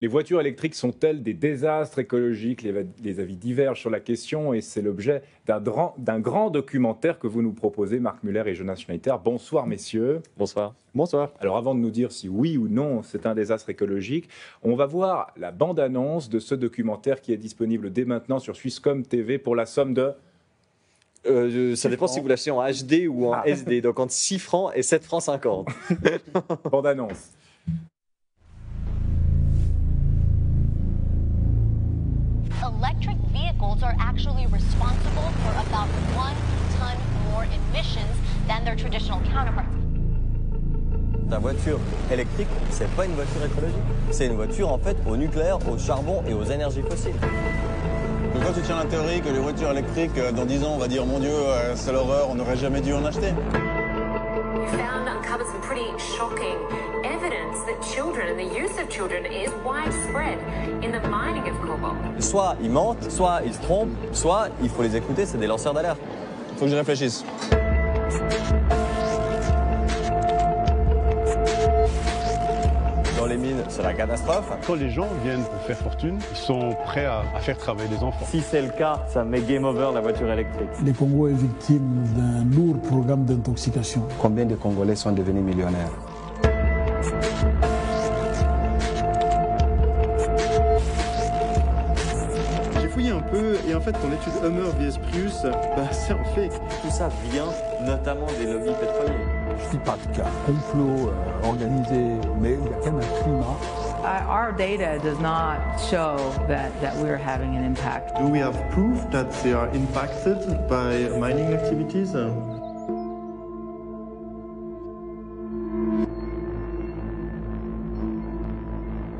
Les voitures électriques sont-elles des désastres écologiques? Les avis divergent sur la question et c'est l'objet d'un grand documentaire que vous nous proposez, Marc Muller et Jonas Schneider. Bonsoir messieurs. Bonsoir. Bonsoir. Alors avant de nous dire si oui ou non c'est un désastre écologique, on va voir la bande-annonce de ce documentaire qui est disponible dès maintenant sur Swisscom TV pour la somme de... Ça dépend si vous l'achetez en HD ou en SD, donc entre 6 francs et 7 francs 50. Bande-annonce. Electric vehicles are actually responsible for about 1 ton more emissions than their traditional counterparts. La voiture électrique, c'est pas une voiture écologique. C'est une voiture en fait au nucléaire, au charbon et aux énergies fossiles. Donc toi tu tiens la théorie que les voitures électriques, dans 10 ans, on va dire mon Dieu, c'est l'horreur, on n'aurait jamais dû en acheter. We uncovered some pretty shocking evidence that children and the use of children is widespread in the mining of cobalt. Soit ils mentent, soit ils se trompent, soit il faut les écouter, c'est des lanceurs d'alerte. Faut que je réfléchisse. Dans les mines, c'est la catastrophe. Quand les gens viennent pour faire fortune, ils sont prêts à faire travailler des enfants. Si c'est le cas, ça met game over la voiture électrique. Le Congo est victime d'un lourd programme d'intoxication. Combien de Congolais sont devenus millionnaires? J'ai fouillé un peu et en fait ton étude Hummer vs Prius, c'est en fait. Tout ça vient notamment des lobbies pétroliers. Je dis pas de cas, complot organisé, mais il y a quand même un climat. Our data does not show that we're having an impact. Do we have proof that they are impacted by mining activities?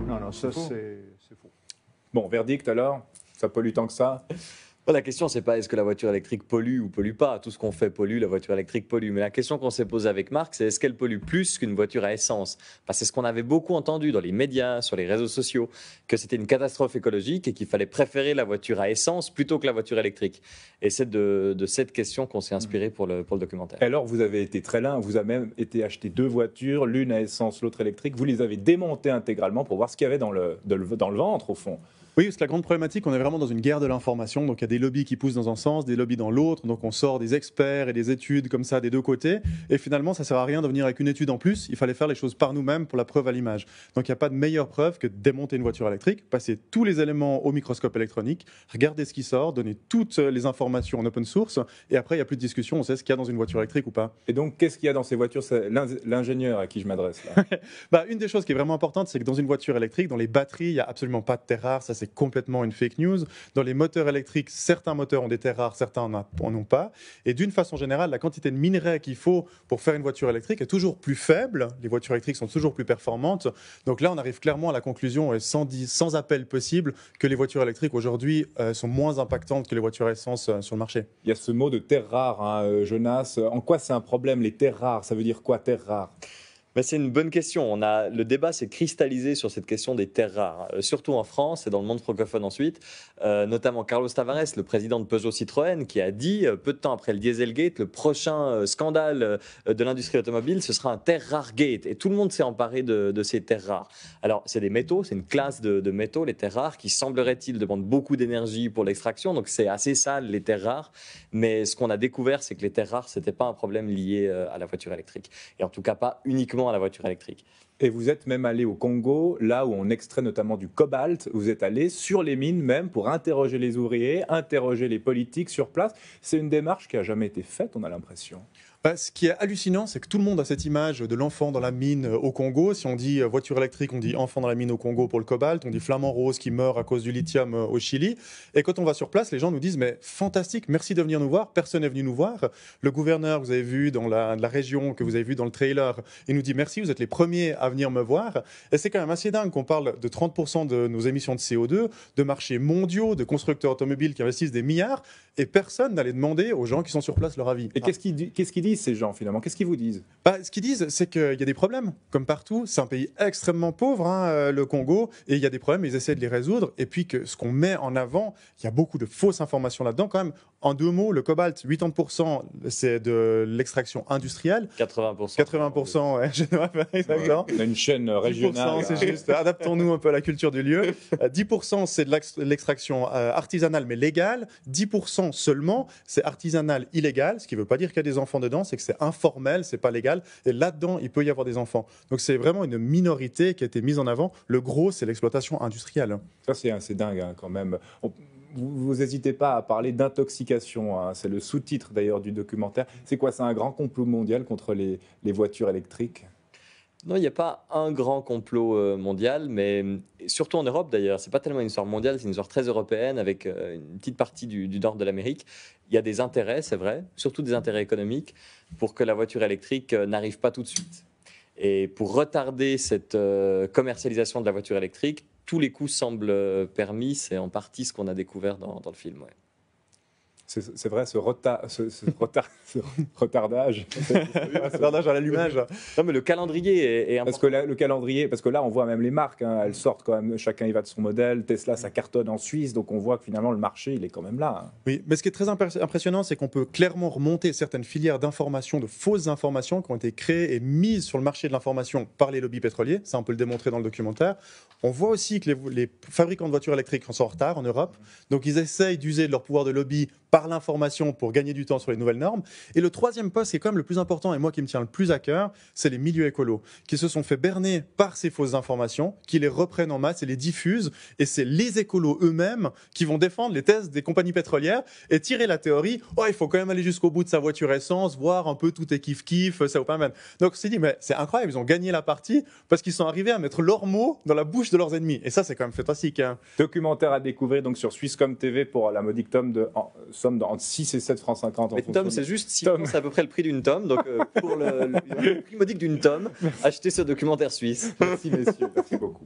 Non, ça c'est faux. Bon, verdict alors? Ça pollue tant que ça? La question, c'est pas est-ce que la voiture électrique pollue ou pollue pas. Tout ce qu'on fait pollue, la voiture électrique pollue. Mais la question qu'on s'est posée avec Marc, c'est est-ce qu'elle pollue plus qu'une voiture à essence? Parce que c'est ce qu'on avait beaucoup entendu dans les médias, sur les réseaux sociaux, que c'était une catastrophe écologique et qu'il fallait préférer la voiture à essence plutôt que la voiture électrique. Et c'est de cette question qu'on s'est inspiré pour le documentaire. Alors, vous avez été très lin, vous avez même été acheter 2 voitures, l'une à essence, l'autre électrique. Vous les avez démontées intégralement pour voir ce qu'il y avait dans le ventre, au fond. Oui, c'est la grande problématique, on est vraiment dans une guerre de l'information, donc il y a des lobbies qui poussent dans un sens, des lobbies dans l'autre, donc on sort des experts et des études comme ça des deux côtés, et finalement ça ne sert à rien de venir avec une étude en plus, il fallait faire les choses par nous-mêmes pour la preuve à l'image. Donc il n'y a pas de meilleure preuve que de démonter une voiture électrique, passer tous les éléments au microscope électronique, regarder ce qui sort, donner toutes les informations en open source, et après il n'y a plus de discussion, on sait ce qu'il y a dans une voiture électrique ou pas. Et donc qu'est-ce qu'il y a dans ces voitures? C'est l'ingénieur à qui je m'adresse là. Une des choses qui est vraiment importante, c'est que dans une voiture électrique, dans les batteries, il n'y a absolument pas de terres rares, ça c'est complètement une fake news. Dans les moteurs électriques, certains moteurs ont des terres rares, certains n'en ont pas. Et d'une façon générale, la quantité de minerais qu'il faut pour faire une voiture électrique est toujours plus faible. Les voitures électriques sont toujours plus performantes. Donc là, on arrive clairement à la conclusion, sans appel possible, que les voitures électriques aujourd'hui sont moins impactantes que les voitures à essence sur le marché. Il y a ce mot de terres rares, Jonas. En quoi c'est un problème, les terres rares? Ça veut dire quoi, terres rares? C'est une bonne question. Le débat s'est cristallisé sur cette question des terres rares, surtout en France et dans le monde francophone ensuite, notamment Carlos Tavares, le président de Peugeot Citroën, qui a dit, peu de temps après le Dieselgate, le prochain scandale de l'industrie automobile, ce sera un terre rare gate. Et tout le monde s'est emparé de ces terres rares. Alors, c'est des métaux, c'est une classe de métaux, les terres rares, qui semblerait-il demandent beaucoup d'énergie pour l'extraction, donc c'est assez sale, les terres rares. Mais ce qu'on a découvert, c'est que les terres rares, ce n'était pas un problème lié à la voiture électrique. Et en tout cas, pas uniquement à la voiture électrique. Et vous êtes même allé au Congo, là où on extrait notamment du cobalt. Vous êtes allé sur les mines même pour interroger les ouvriers, interroger les politiques sur place. C'est une démarche qui n'a jamais été faite, on a l'impression. Ce qui est hallucinant, c'est que tout le monde a cette image de l'enfant dans la mine au Congo. Si on dit voiture électrique, on dit enfant dans la mine au Congo pour le cobalt. On dit flamant rose qui meurt à cause du lithium au Chili. Et quand on va sur place, les gens nous disent « mais fantastique, merci de venir nous voir, personne n'est venu nous voir ». Le gouverneur, vous avez vu dans la région, que vous avez vu dans le trailer, il nous dit « merci, vous êtes les premiers à venir me voir ». Et c'est quand même assez dingue qu'on parle de 30% de nos émissions de CO2, de marchés mondiaux, de constructeurs automobiles qui investissent des milliards, et personne n'allait demander aux gens qui sont sur place leur avis. Et qu'est-ce qu'il dit disent ces gens finalement? Qu'est-ce qu'ils vous disent? Ce qu'ils disent, c'est qu'il y a des problèmes, comme partout. C'est un pays extrêmement pauvre, hein, le Congo, et il y a des problèmes, ils essaient de les résoudre. Et puis que ce qu'on met en avant, il y a beaucoup de fausses informations là-dedans. Quand même, en 2 mots, le cobalt, 80%, c'est de l'extraction industrielle. 80%. 80%, ouais, exactement. On a une chaîne régionale. 10%, c'est juste, adaptons-nous un peu à la culture du lieu. 10%, c'est de l'extraction artisanale, mais légale. 10% seulement, c'est artisanal illégal, ce qui ne veut pas dire qu'il y a des enfants dedans, c'est que c'est informel, c'est pas légal. Et là-dedans, il peut y avoir des enfants. Donc c'est vraiment une minorité qui a été mise en avant. Le gros, c'est l'exploitation industrielle. Ça, c'est dingue hein, quand même. Vous n'hésitez pas à parler d'intoxication. Hein. C'est le sous-titre d'ailleurs du documentaire. C'est quoi? C'est un grand complot mondial contre les voitures électriques? Non, il n'y a pas un grand complot mondial, mais surtout en Europe d'ailleurs. C'est pas tellement une histoire mondiale, c'est une histoire très européenne avec une petite partie du nord de l'Amérique. Il y a des intérêts, c'est vrai, surtout des intérêts économiques, pour que la voiture électrique n'arrive pas tout de suite. Et pour retarder cette commercialisation de la voiture électrique, tous les coups semblent permis. C'est en partie ce qu'on a découvert dans le film. Ouais. C'est vrai, ce retardage. Retardage à l'allumage. Non, mais le calendrier est important. Parce que là, on voit même les marques, hein, elles sortent quand même, chacun y va de son modèle. Tesla, ça cartonne en Suisse, donc on voit que finalement, le marché, il est quand même là. Hein. Oui, mais ce qui est très impressionnant, c'est qu'on peut clairement remonter certaines filières d'information, de fausses informations qui ont été créées et mises sur le marché de l'information par les lobbies pétroliers. Ça, on peut le démontrer dans le documentaire. On voit aussi que les fabricants de voitures électriques sont en retard en Europe, donc ils essayent d'user de leur pouvoir de lobby par l'information pour gagner du temps sur les nouvelles normes. Et le troisième poste, qui est quand même le plus important et moi qui me tient le plus à cœur, c'est les milieux écolos qui se sont fait berner par ces fausses informations, qui les reprennent en masse et les diffusent. Et c'est les écolos eux-mêmes qui vont défendre les thèses des compagnies pétrolières et tirer la théorie « Oh, il faut quand même aller jusqu'au bout de sa voiture essence, voir un peu tout est kiff-kiff, ça vaut pas mal. » Donc on s'est dit, mais c'est incroyable, ils ont gagné la partie parce qu'ils sont arrivés à mettre leurs mots dans la bouche de leurs ennemis. Et ça, c'est quand même fantastique. Hein. Documentaire à découvrir donc sur Swisscom TV pour la modique somme entre 6 et 7 francs 50. Mais tome, c'est juste 6 francs, c'est à peu près le prix d'une tome. Donc pour le prix modique d'une tome, achetez ce documentaire suisse. Merci messieurs, merci beaucoup.